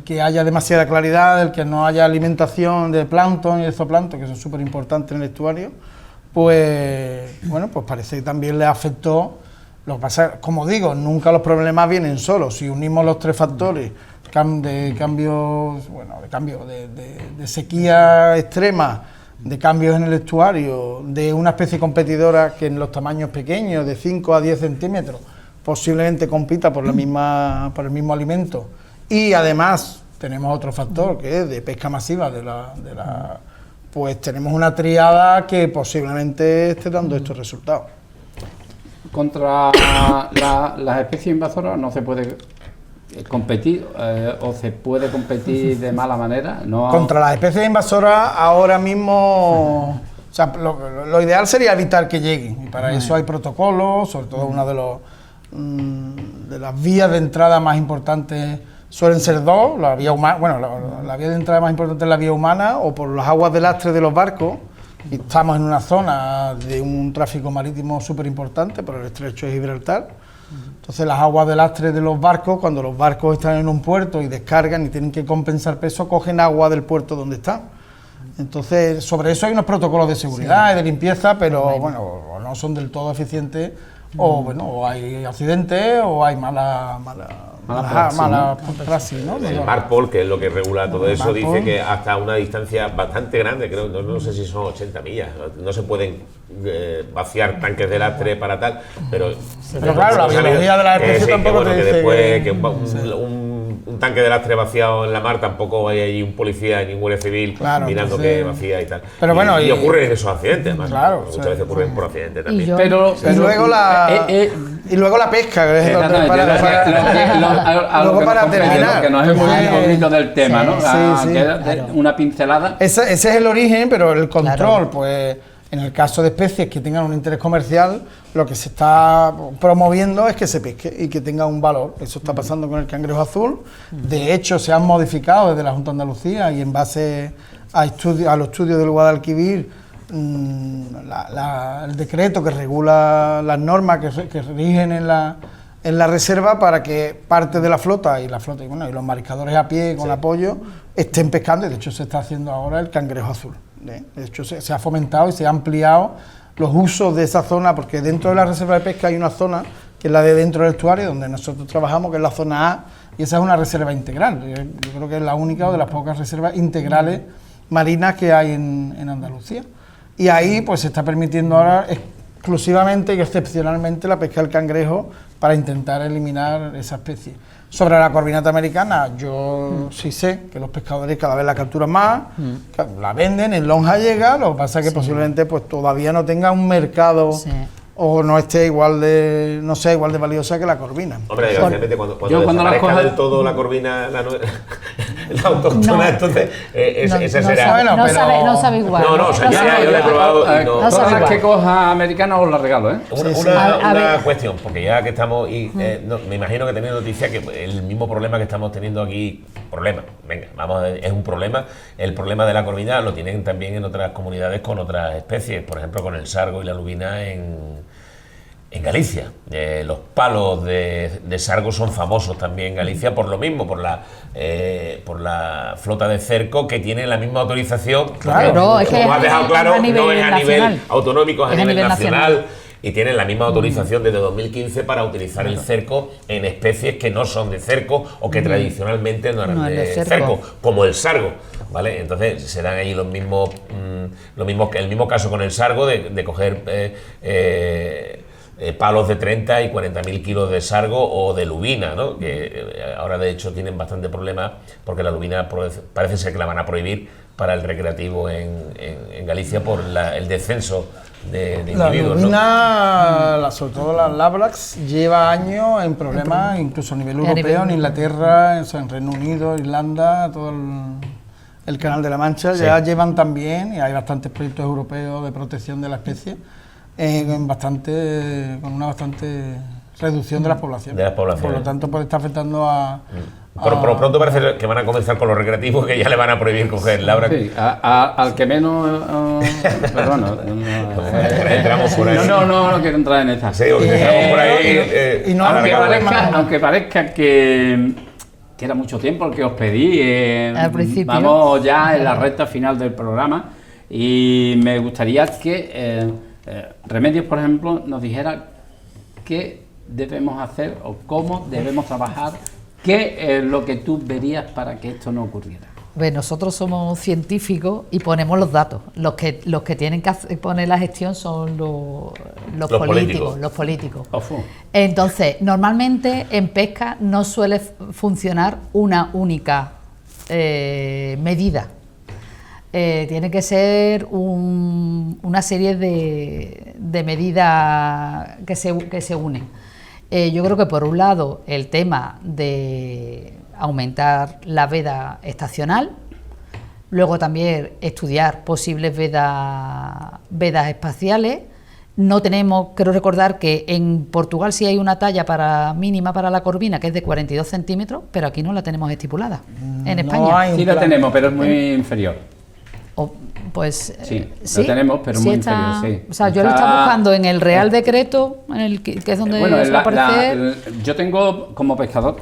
[SPEAKER 3] que haya demasiada claridad, el que no haya alimentación de plancton y de zooplancton, que son súper importantes en el estuario, pues bueno, pues parece que también le afectó. Lo que pasa, como digo, nunca los problemas vienen solos. Si unimos los 3 factores de sequía extrema, de cambios en el estuario, de una especie competidora que en los tamaños pequeños, de 5 a 10 centímetros, posiblemente compita por el mismo alimento, y además tenemos otro factor que es de pesca masiva pues tenemos una triada que posiblemente esté dando estos resultados.
[SPEAKER 1] Contra las especies invasoras no se puede competir o se puede competir de mala manera? ¿No?
[SPEAKER 3] Contra las especies invasoras ahora mismo, o sea, lo ideal sería evitar que lleguen, y para eso hay protocolos, sobre todo una de las vías de entrada más importantes suelen ser dos, la vía humana, bueno, la vía de entrada más importante es la vía humana, o por las aguas de lastre de los barcos, y estamos en una zona de un tráfico marítimo súper importante por el estrecho de Gibraltar. Entonces las aguas de lastre de los barcos, cuando los barcos están en un puerto y descargan y tienen que compensar peso, cogen agua del puerto donde están. Entonces sobre eso hay unos protocolos de seguridad y de limpieza, pero bueno, o no son del todo eficientes, o bueno, o hay accidentes o hay mala praxis, ¿no?
[SPEAKER 4] El MARPOL, que es lo que regula todo eso, dice que hasta una distancia bastante grande, creo, no sé si son 80 millas, no se pueden vaciar tanques de lastre para tal, pero
[SPEAKER 3] claro, la biología de la especie tampoco te dice
[SPEAKER 4] después que un tanque de lastre vaciado en la mar tampoco hay allí un policía ni un guardia civil mirando que vacía y tal.
[SPEAKER 3] Pero bueno,
[SPEAKER 4] y ocurren esos accidentes, además.
[SPEAKER 3] Claro,
[SPEAKER 4] muchas veces ocurren por accidentes también.
[SPEAKER 3] Y luego la pesca, que es para terminar.
[SPEAKER 1] Que nos hemos ido un poquito del tema, ¿no? Una pincelada.
[SPEAKER 3] Ese es el origen, pero el control, pues en el caso de especies que tengan un interés comercial, lo que se está promoviendo es que se pesque y que tenga un valor. Eso está pasando con el cangrejo azul. De hecho, se han modificado desde la Junta de Andalucía y en base a los estudios del Guadalquivir, el decreto que regula las normas que rigen en la reserva para que parte de la flota y los mariscadores a pie con apoyo estén pescando, y de hecho se está haciendo ahora el cangrejo azul. De hecho se ha fomentado y se ha ampliado los usos de esa zona, porque dentro de la reserva de pesca hay una zona que es la de dentro del estuario donde nosotros trabajamos, que es la zona A, y esa es una reserva integral. Yo creo que es la única o de las pocas reservas integrales marinas que hay en Andalucía. Y ahí pues se está permitiendo ahora exclusivamente y excepcionalmente la pesca del cangrejo para intentar eliminar esa especie. Sobre la corvinata americana, yo sí sé que los pescadores cada vez la capturan más, la venden, en lonja llega, lo que pasa es que posiblemente pues todavía no tenga un mercado o no esté igual de valiosa que la corvina.
[SPEAKER 4] Hombre, desgraciadamente cuando desaparezca del todo la corvina, la autóctona, entonces ese será.
[SPEAKER 2] No sabe igual.
[SPEAKER 4] No, o sea, yo la he probado y no.
[SPEAKER 1] Todas las que coja americana os las regalo, ¿eh?
[SPEAKER 4] Una cuestión, porque ya que estamos, me imagino que tenéis noticia que el mismo problema que estamos teniendo aquí, es un problema. El problema de la corvina lo tienen también en otras comunidades con otras especies, por ejemplo con el sargo y la lubina en Galicia. Los palos de sargo son famosos también en Galicia por lo mismo, por la flota de cerco que tiene la misma autorización.
[SPEAKER 2] Claro, es que
[SPEAKER 4] como has dejado claro, no es a nivel autonómico, es a nivel nacional. Y tienen la misma autorización desde 2015 para utilizar el cerco en especies que no son de cerco o que tradicionalmente no eran de cerco, como el sargo, ¿vale? Entonces se dan ahí el mismo caso con el sargo de coger palos de 30 y 40.000 kilos de sargo o de lubina, ¿no? Que ahora de hecho tienen bastante problemas porque la lubina parece ser que la van a prohibir para el recreativo en Galicia por el descenso de individuos.
[SPEAKER 3] La lubina, sobre todo la Lavrax, lleva años en problemas, incluso a nivel europeo, en Inglaterra, en Reino Unido, Irlanda, todo el Canal de la Mancha, ya llevan también, y hay bastantes proyectos europeos de protección de la especie, con una bastante reducción de las poblaciones. Por lo tanto, pues está afectando a...
[SPEAKER 4] Pero por lo pronto parece que van a comenzar con los recreativos, que ya le van a prohibir coger Laura.
[SPEAKER 1] Sí, al que menos... perdón,
[SPEAKER 4] entramos por ahí.
[SPEAKER 1] No quiero entrar en esa.
[SPEAKER 4] Sí, entramos por ahí.
[SPEAKER 1] Aunque parezca que era mucho tiempo el que os pedí.
[SPEAKER 2] Al principio.
[SPEAKER 1] Vamos ya en la recta final del programa y me gustaría que Remedios, por ejemplo, nos dijera qué debemos hacer o cómo debemos trabajar. ¿Qué es lo que tú verías para que esto no ocurriera?
[SPEAKER 2] Pues nosotros somos científicos y ponemos los datos. Los que tienen que poner la gestión son los políticos. Entonces, normalmente en pesca no suele funcionar una única medida. Tiene que ser una serie de medidas que se unen. Yo creo que por un lado el tema de aumentar la veda estacional, luego también estudiar posibles vedas espaciales. No tenemos, creo recordar que en Portugal sí hay una talla mínima para la corvina que es de 42 centímetros, pero aquí no la tenemos estipulada. En España
[SPEAKER 1] sí la tenemos, pero es muy inferior.
[SPEAKER 2] Pues
[SPEAKER 1] sí, lo tenemos, pero muy inferior, sí.
[SPEAKER 2] O sea, yo lo estaba buscando en el Real Decreto, en el que es donde se va a aparecer.
[SPEAKER 1] Yo tengo como pescador.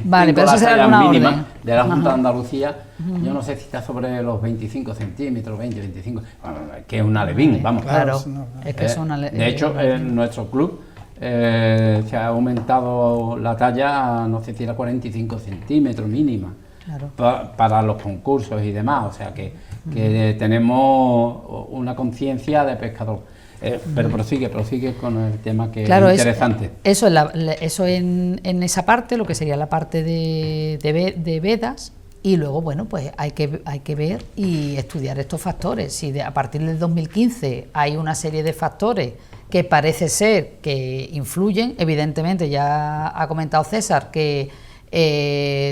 [SPEAKER 2] Vale, pero eso será alguna orden
[SPEAKER 1] de la Junta de Andalucía. Yo no sé si está sobre los 25 centímetros, 20, 25, que es un alevín, vamos.
[SPEAKER 2] Claro, es que son
[SPEAKER 1] de hecho, en nuestro club se ha aumentado la talla, no sé si era 45 centímetros mínima. Claro. Para los concursos y demás, o sea que tenemos una conciencia de pescador. Pero prosigue con el tema que
[SPEAKER 2] claro,
[SPEAKER 1] es interesante.
[SPEAKER 2] Eso en esa parte, lo que sería la parte de vedas, y luego, bueno, pues hay que ver y estudiar estos factores. Si a partir del 2015 hay una serie de factores que parece ser que influyen, evidentemente ya ha comentado César que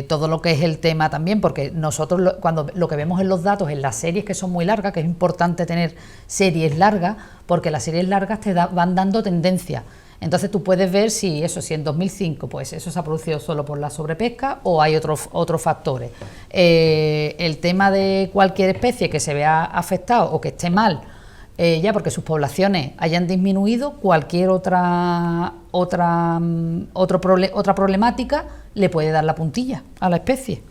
[SPEAKER 2] todo lo que es el tema también, porque nosotros cuando lo que vemos en los datos, en las series que son muy largas, que es importante tener series largas, porque las series largas van dando tendencia. Entonces tú puedes ver si en 2005 pues eso se ha producido solo por la sobrepesca o hay otros factores. El tema de cualquier especie que se vea afectado o que esté mal, ya porque sus poblaciones hayan disminuido, cualquier otra problemática le puede dar la puntilla a la especie.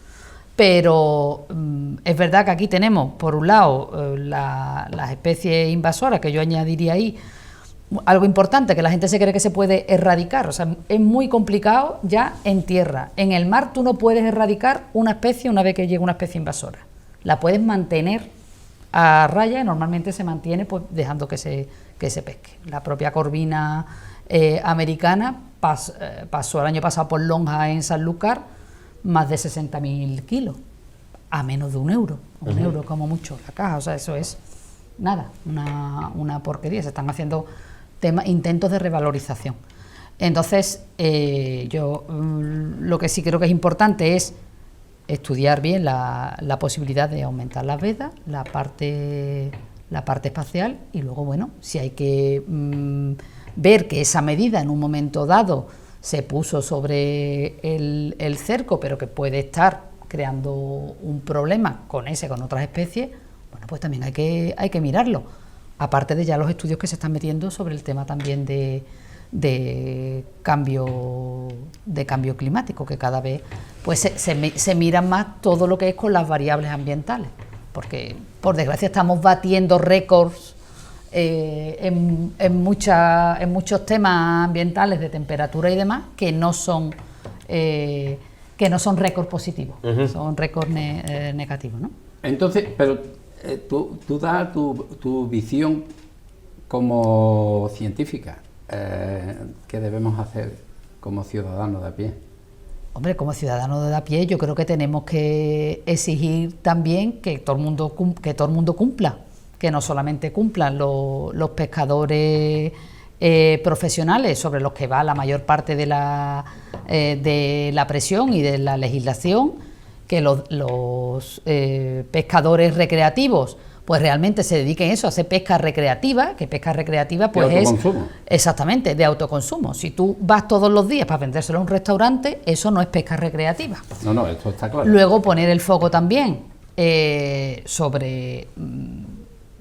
[SPEAKER 2] Pero es verdad que aquí tenemos, por un lado, las especies invasoras, que yo añadiría ahí algo importante, que la gente se cree que se puede erradicar. O sea, es muy complicado ya en tierra. En el mar tú no puedes erradicar una especie una vez que llega una especie invasora. La puedes mantener a raya y normalmente se mantiene pues dejando que se pesque. La propia corvina americana pasó el año pasado por lonja en Sanlúcar más de 60.000 kilos, a menos de un euro como mucho la caja. O sea, eso es nada, una porquería. Se están haciendo intentos de revalorización. Entonces, yo lo que sí creo que es importante es estudiar bien la posibilidad de aumentar las vedas, la parte espacial, y luego, bueno, si hay que ver que esa medida en un momento dado se puso sobre el cerco, pero que puede estar creando un problema con otras especies, bueno, pues también hay que mirarlo, aparte de ya los estudios que se están metiendo sobre el tema también de cambio climático, que cada vez pues se mira más todo lo que es con las variables ambientales, porque por desgracia estamos batiendo récords en muchos temas ambientales de temperatura y demás que no son récords positivos, son récords negativos, ¿no?
[SPEAKER 1] Entonces, pero tú das tu visión como científica. ¿Qué debemos hacer como ciudadanos de a pie?
[SPEAKER 2] Hombre, como ciudadanos de a pie yo creo que tenemos que exigir también que todo el mundo cumpla, que no solamente cumplan los pescadores profesionales, sobre los que va la mayor parte de la presión y de la legislación, que los pescadores recreativos pues realmente se dediquen a hacer pesca recreativa, que pesca recreativa pues es exactamente de autoconsumo. Si tú vas todos los días para vendérselo a un restaurante, eso no es pesca recreativa.
[SPEAKER 1] No, esto está claro.
[SPEAKER 2] Luego poner el foco también sobre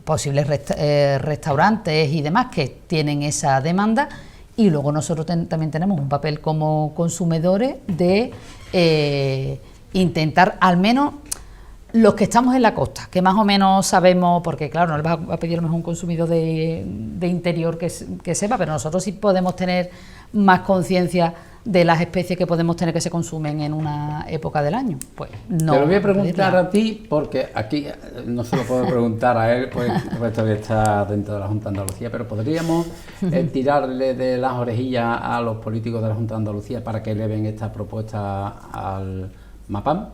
[SPEAKER 2] posibles restaurantes y demás que tienen esa demanda, y luego nosotros también tenemos un papel como consumidores de intentar, al menos los que estamos en la costa, que más o menos sabemos, porque claro, no le va a pedir a lo mejor un consumidor de interior que sepa, pero nosotros sí podemos tener más conciencia de las especies que podemos tener que se consumen en una época del año. Pues no.
[SPEAKER 1] Te lo voy a preguntar a ti, porque aquí no se lo puedo preguntar a él, pues puesto que está dentro de la Junta de Andalucía, pero podríamos tirarle de las orejillas a los políticos de la Junta de Andalucía para que eleven esta propuesta al MAPAM.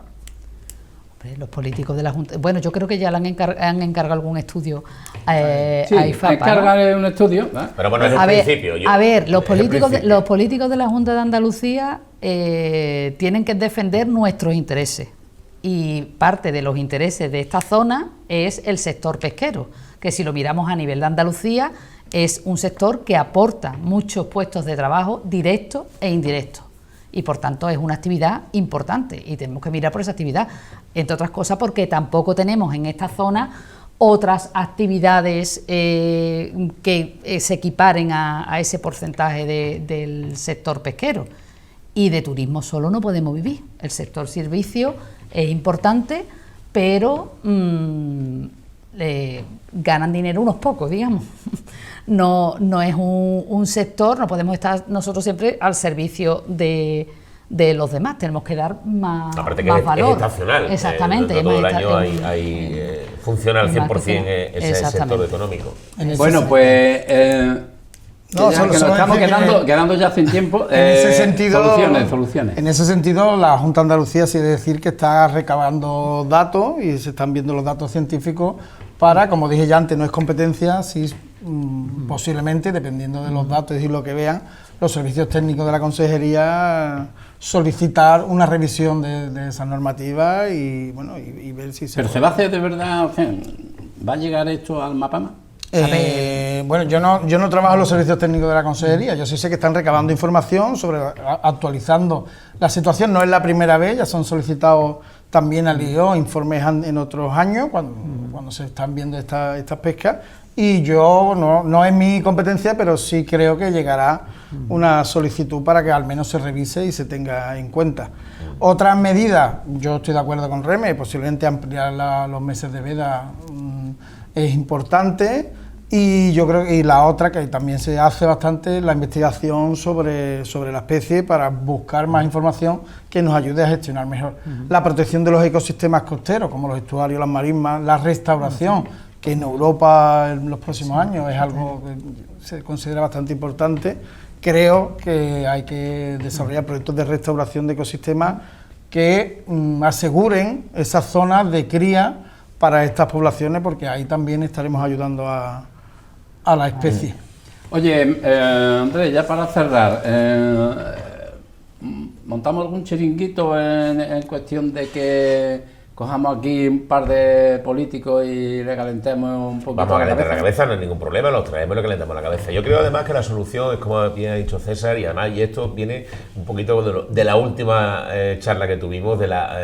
[SPEAKER 2] Los políticos de la Junta... Bueno, yo creo que ya le han encargado algún estudio
[SPEAKER 1] Sí,
[SPEAKER 2] a IFAPA,
[SPEAKER 1] encargarle un estudio.
[SPEAKER 4] Pero bueno, es un
[SPEAKER 2] A ver,
[SPEAKER 4] principio.
[SPEAKER 2] los
[SPEAKER 4] es el principio.
[SPEAKER 2] políticos de la Junta de Andalucía tienen que defender nuestros intereses, y parte de los intereses de esta zona es el sector pesquero, que si lo miramos a nivel de Andalucía es un sector que aporta muchos puestos de trabajo directos e indirectos, y por tanto es una actividad importante y tenemos que mirar por esa actividad, entre otras cosas porque tampoco tenemos en esta zona otras actividades que se equiparen a ese porcentaje del sector pesquero, y de turismo solo no podemos vivir. El sector servicio es importante, pero ganan dinero unos pocos, digamos. No es un sector, no podemos estar nosotros siempre al servicio de los demás, tenemos que dar más,
[SPEAKER 4] aparte que
[SPEAKER 2] más
[SPEAKER 4] es
[SPEAKER 2] valor.
[SPEAKER 4] Exaccional.
[SPEAKER 2] Exactamente.
[SPEAKER 4] No todo el año funciona al 100% ese sector económico.
[SPEAKER 1] Bueno, pues
[SPEAKER 3] No,
[SPEAKER 1] que
[SPEAKER 3] solo
[SPEAKER 1] nos estamos
[SPEAKER 3] decir que
[SPEAKER 1] quedando ya sin tiempo.
[SPEAKER 3] en ese sentido,
[SPEAKER 1] Soluciones.
[SPEAKER 3] En ese sentido, la Junta de Andalucía sí debe decir que está recabando datos y se están viendo los datos científicos para, como dije ya antes, no es competencia, sí posiblemente, dependiendo de los datos y lo que vean, los servicios técnicos de la Consejería solicitar una revisión de esa normativa y bueno y ver si
[SPEAKER 1] ¿Pero se va a hacer de verdad? O sea, ¿va a llegar esto al Mapama?
[SPEAKER 3] Bueno, yo no trabajo en los servicios técnicos de la Consejería, yo sí sé que están recabando información, actualizando la situación, no es la primera vez, ya son solicitados también al IO informes en otros años, cuando se están viendo estas pescas, y yo no es mi competencia, pero sí creo que llegará una solicitud para que al menos se revise y se tenga en cuenta. Otras medidas, yo estoy de acuerdo con Reme, posiblemente ampliar los meses de veda es importante, y yo creo que la otra que también se hace bastante, la investigación sobre la especie para buscar más información que nos ayude a gestionar mejor. La protección de los ecosistemas costeros, como los estuarios, las marismas, la restauración, que en Europa en los próximos años es algo que se considera bastante importante. Creo que hay que desarrollar proyectos de restauración de ecosistemas que aseguren esas zonas de cría para estas poblaciones, porque ahí también estaremos ayudando a la especie.
[SPEAKER 1] Oye, Andrés, ya para cerrar, ¿montamos algún chiringuito en cuestión de que cojamos aquí un par de políticos y le calentemos un poquito
[SPEAKER 4] Vamos a calentar
[SPEAKER 1] la
[SPEAKER 4] la cabeza, no hay ningún problema, los traemos y le calentamos la cabeza. Yo creo además que la solución es como bien ha dicho César, y además, y esto viene un poquito de la última charla que tuvimos, de la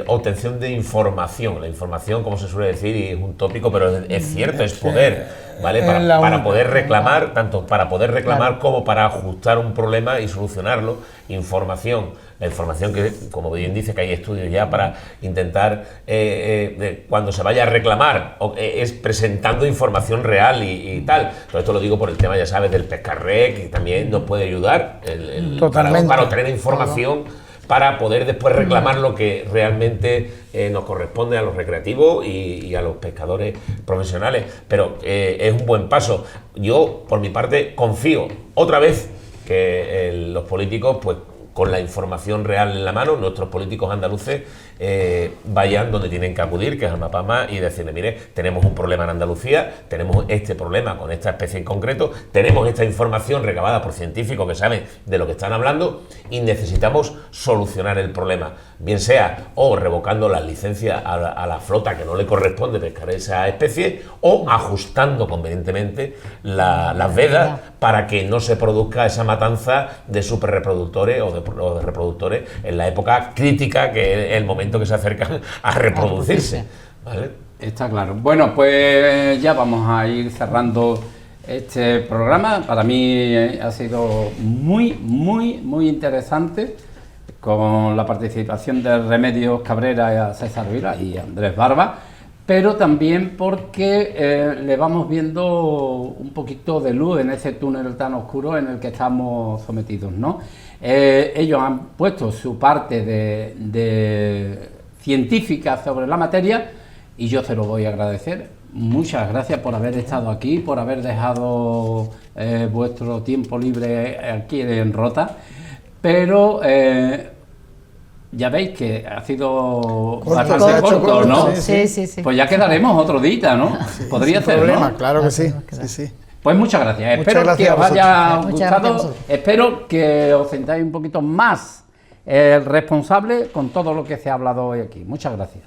[SPEAKER 4] obtención de información. La información, como se suele decir, y es un tópico, pero es cierto, es poder, ¿vale? Para poder reclamar, tanto para poder reclamar como para ajustar un problema y solucionarlo. Información. La información que, como bien dice, que hay estudios ya para intentar, cuando se vaya a reclamar, es presentando información real y tal. Todo esto lo digo por el tema, ya sabes, del Pescarrec, que también nos puede ayudar para obtener información para poder después reclamar lo que realmente nos corresponde a los recreativos y a los pescadores profesionales. Pero es un buen paso. Yo, por mi parte, confío otra vez que los políticos, pues, con la información real en la mano, nuestros políticos andaluces vayan donde tienen que acudir, que es al Mapama, y decirle, mire, tenemos un problema en Andalucía, tenemos este problema con esta especie en concreto, tenemos esta información recabada por científicos que saben de lo que están hablando y necesitamos solucionar el problema, bien sea o revocando las licencias a la flota que no le corresponde pescar esa especie, o ajustando convenientemente las vedas para que no se produzca esa matanza de superreproductores o de reproductores en la época crítica, que es el momento que se acercan a reproducirse, ¿vale?
[SPEAKER 1] Está claro. Bueno, pues ya vamos a ir cerrando este programa. Para mí ha sido muy interesante, con la participación de Remedios Cabrera, César Vila y Andrés Barba, pero también porque le vamos viendo un poquito de luz en ese túnel tan oscuro en el que estamos sometidos, ¿no? Ellos han puesto su parte de científica sobre la materia y yo se lo voy a agradecer. Muchas gracias por haber estado aquí, por haber dejado vuestro tiempo libre aquí en Rota, pero ya veis que ha sido
[SPEAKER 3] Corto,
[SPEAKER 1] bastante corto, ¿no?
[SPEAKER 2] Sí, sí, sí.
[SPEAKER 1] Pues ya quedaremos otro día, ¿no? Podría
[SPEAKER 3] Sin
[SPEAKER 1] ser,
[SPEAKER 3] problema,
[SPEAKER 1] ¿no?
[SPEAKER 3] claro que sí,
[SPEAKER 2] Claro.
[SPEAKER 3] sí, sí.
[SPEAKER 1] Pues muchas gracias.
[SPEAKER 3] Muchas
[SPEAKER 1] Espero
[SPEAKER 3] gracias
[SPEAKER 1] que
[SPEAKER 3] a
[SPEAKER 1] os haya
[SPEAKER 2] vosotros. Muchas gracias a
[SPEAKER 1] gustado.
[SPEAKER 2] vosotros.
[SPEAKER 1] Espero que os sentáis un poquito más responsable con todo lo que se ha hablado hoy aquí. Muchas gracias.